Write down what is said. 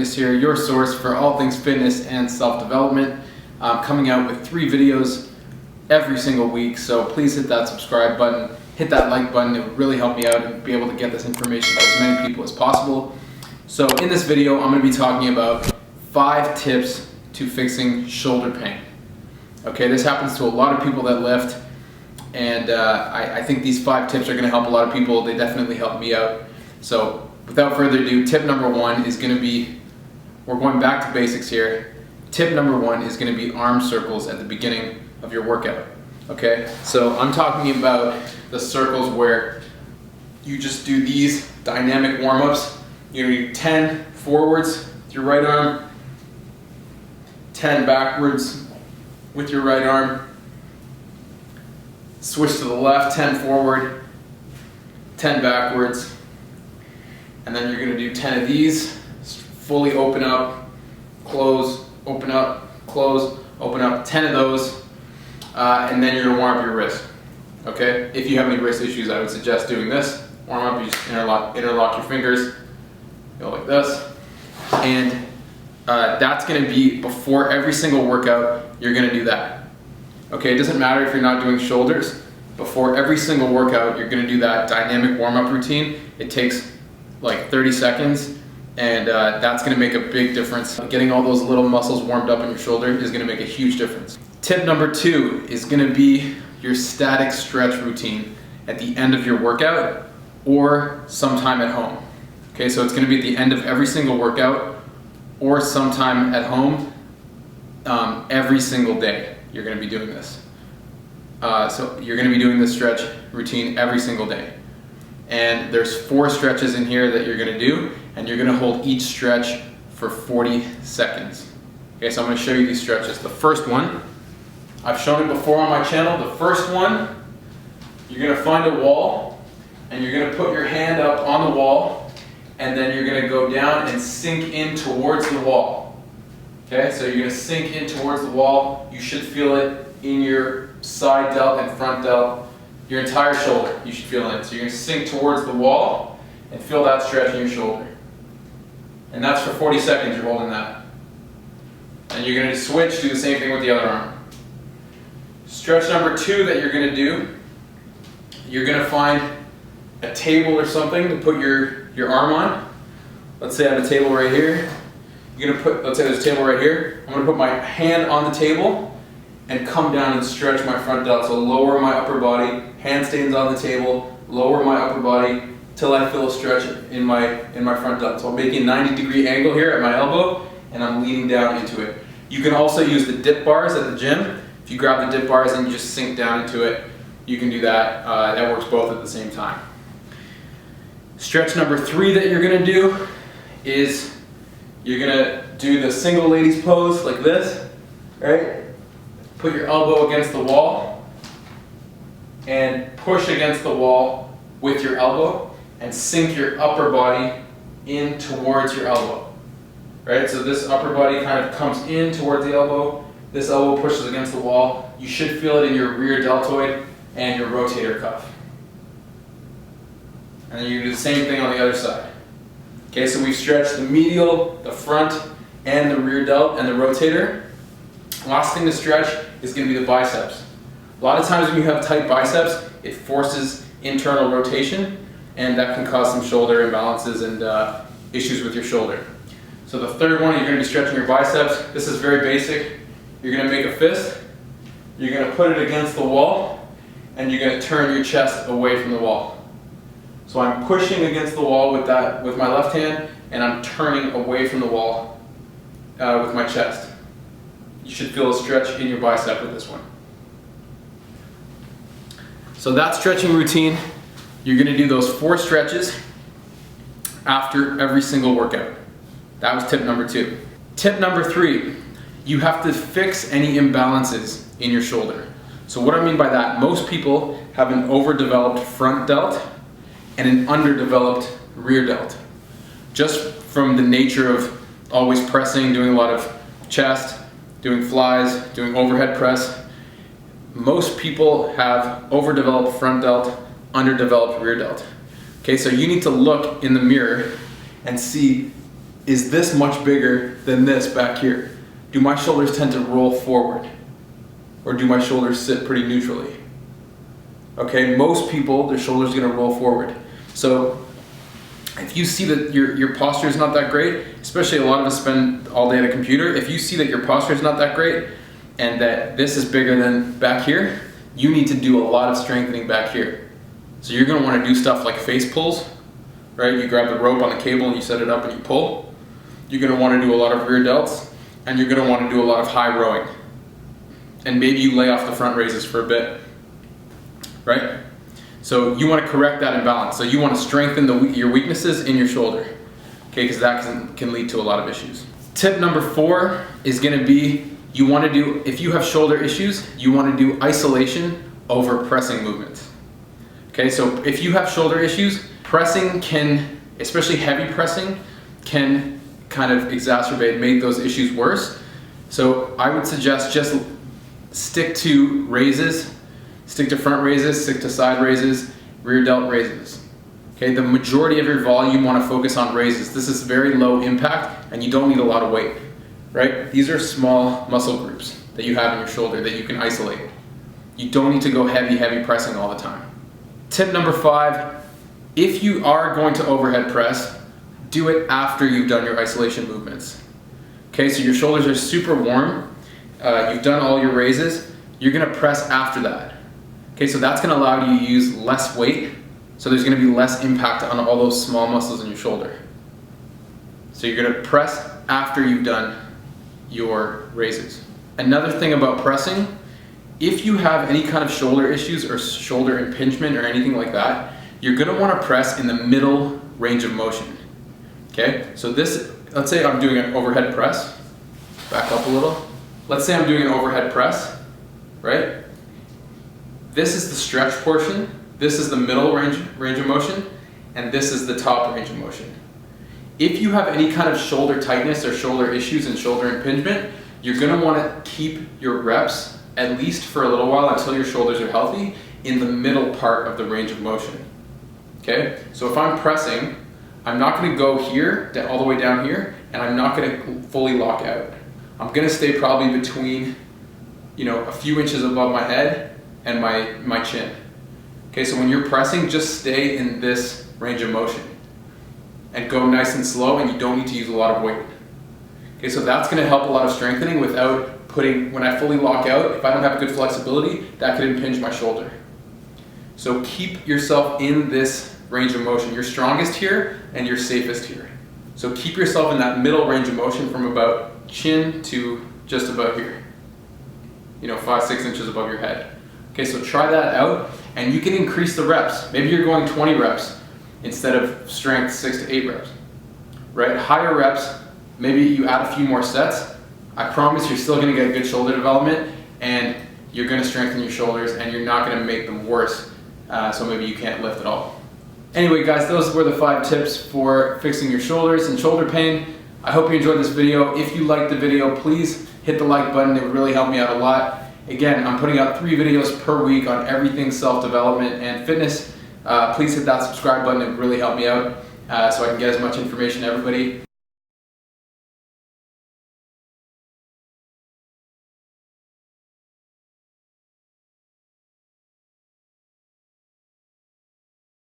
Fitness here, your source for all things fitness and self-development. I'm coming out with 3 videos every single week, so please hit that subscribe button, hit that like button. It would really help me out and be able to get this information to as many people as possible. So in this video, I'm going to be talking about 5 tips to fixing shoulder pain. Okay, this happens to a lot of people that lift, and I think these 5 tips are going to help a lot of people. They definitely help me out. So without further ado, tip number 1 is going to be, we're going back to basics here. Tip number 1 is going to be arm circles at the beginning of your workout. Okay, so I'm talking about the circles where you just do these dynamic warm-ups. You're going to do 10 forwards with your right arm, 10 backwards with your right arm, switch to the left, 10 forward, 10 backwards, and then you're going to do 10 of these, fully open up, close, open up, close, open up, 10 of those, and then you're going to warm up your wrist. Okay? If you have any wrist issues, I would suggest doing this. Warm up, you just interlock your fingers, go like this, and that's going to be before every single workout. You're going to do that. Okay, it doesn't matter if you're not doing shoulders. Before every single workout, you're going to do that dynamic warm-up routine. It takes like 30 seconds, and that's going to make a big difference. Getting all those little muscles warmed up in your shoulder is going to make a huge difference. Tip number 2 is going to be your static stretch routine at the end of your workout or sometime at home. Okay, so it's going to be at the end of every single workout or sometime at home. Every single day you're going to be doing this. So you're going to be doing this stretch routine every single day. And there's 4 stretches in here that you're going to do, and you're going to hold each stretch for 40 seconds. Okay, so I'm going to show you these stretches. The first one, I've shown it before on my channel. The first one, you're going to find a wall, and you're going to put your hand up on the wall, and then you're going to go down and sink in towards the wall. Okay, so you're going to sink in towards the wall. You should feel it in your side delt and front delt. Your entire shoulder, you should feel it. So you're going to sink towards the wall and feel that stretch in your shoulder. And that's for 40 seconds, you're holding that. And you're going to switch, do the same thing with the other arm. Stretch number 2 that you're going to do, you're going to find a table or something to put your arm on. Let's say I have a table right here. You're going to put, let's say there's a table right here. I'm going to put my hand on the table and come down and stretch my front delt. So lower my upper body, handstands on the table, lower my upper body till I feel a stretch in my front delt. So I'm making a 90-degree angle here at my elbow, and I'm leaning down into it. You can also use the dip bars at the gym. If you grab the dip bars and you just sink down into it, you can do that. That works both at the same time. Stretch number 3 that you're going to do is you're going to do the single ladies pose like this, right? Put your elbow against the wall and push against the wall with your elbow and sink your upper body in towards your elbow. Right? So this upper body kind of comes in towards the elbow. This elbow pushes against the wall. You should feel it in your rear deltoid and your rotator cuff. And then you do the same thing on the other side. Okay, so we've stretched the medial, the front, and the rear delt and the rotator. Last thing to stretch is going to be the biceps. A lot of times when you have tight biceps, it forces internal rotation, and that can cause some shoulder imbalances and issues with your shoulder. So the third one, you're going to be stretching your biceps. This is very basic. You're going to make a fist, you're going to put it against the wall, and you're going to turn your chest away from the wall. So I'm pushing against the wall with my left hand, and I'm turning away from the wall with my chest. You should feel a stretch in your bicep with this one. So that stretching routine, you're going to do those 4 stretches after every single workout. That was tip number 2. Tip number 3, you have to fix any imbalances in your shoulder. So what I mean by that, most people have an overdeveloped front delt and an underdeveloped rear delt. Just from the nature of always pressing, doing a lot of chest, doing flies, doing overhead press. Most people have overdeveloped front delt, underdeveloped rear delt. Okay, so you need to look in the mirror and see is this much bigger than this back here? Do my shoulders tend to roll forward? Or do my shoulders sit pretty neutrally? Okay, most people, their shoulders are gonna roll forward. So if you see that your posture is not that great, especially a lot of us spend all day at a computer, if you see that your posture is not that great and that this is bigger than back here, you need to do a lot of strengthening back here. So you're gonna wanna do stuff like face pulls, right? You grab the rope on the cable and you set it up and you pull. You're gonna wanna do a lot of rear delts, and you're gonna wanna do a lot of high rowing. And maybe you lay off the front raises for a bit, right? So you wanna correct that imbalance. So you wanna strengthen your weaknesses in your shoulder, okay? Because that can lead to a lot of issues. Tip number 4 is gonna be, you wanna do, if you have shoulder issues, you wanna do isolation over pressing movements. Okay, so if you have shoulder issues, pressing can, especially heavy pressing, can kind of exacerbate, make those issues worse. So I would suggest just stick to raises, stick to front raises, stick to side raises, rear delt raises. Okay, the majority of your volume you want to focus on raises. This is very low impact and you don't need a lot of weight, right? These are small muscle groups that you have in your shoulder that you can isolate. You don't need to go heavy pressing all the time. Tip number 5, if you are going to overhead press, do it after you've done your isolation movements. Okay, so your shoulders are super warm, you've done all your raises, you're gonna press after that. Okay, so that's gonna allow you to use less weight, so there's gonna be less impact on all those small muscles in your shoulder. So you're gonna press after you've done your raises. Another thing about pressing, if you have any kind of shoulder issues or shoulder impingement or anything like that, you're gonna wanna press in the middle range of motion. Okay, so this, let's say I'm doing an overhead press, back up a little. Let's say I'm doing an overhead press, right? This is the stretch portion, this is the middle range of motion, and this is the top range of motion. If you have any kind of shoulder tightness or shoulder issues and shoulder impingement, you're gonna wanna keep your reps, at least for a little while until your shoulders are healthy, in the middle part of the range of motion. Okay, so if I'm pressing, I'm not going to go here, all the way down here, and I'm not going to fully lock out. I'm going to stay probably between, a few inches above my head and my chin. Okay, so when you're pressing, just stay in this range of motion and go nice and slow, and you don't need to use a lot of weight. Okay, so that's going to help a lot of strengthening without when I fully lock out, if I don't have good flexibility, that could impinge my shoulder. So keep yourself in this range of motion. You're strongest here and you're safest here. So keep yourself in that middle range of motion from about chin to just about here. 5-6 inches above your head. Okay, so try that out and you can increase the reps. Maybe you're going 20 reps instead of strength 6 to 8 reps. Right? Higher reps, maybe you add a few more sets. I promise you're still gonna get good shoulder development and you're gonna strengthen your shoulders and you're not gonna make them worse. So maybe you can't lift at all. Anyway guys, those were the 5 tips for fixing your shoulders and shoulder pain. I hope you enjoyed this video. If you liked the video, please hit the like button. It would really help me out a lot. Again, I'm putting out 3 videos per week on everything self-development and fitness. Please hit that subscribe button. It would really help me out so I can get as much information to everybody.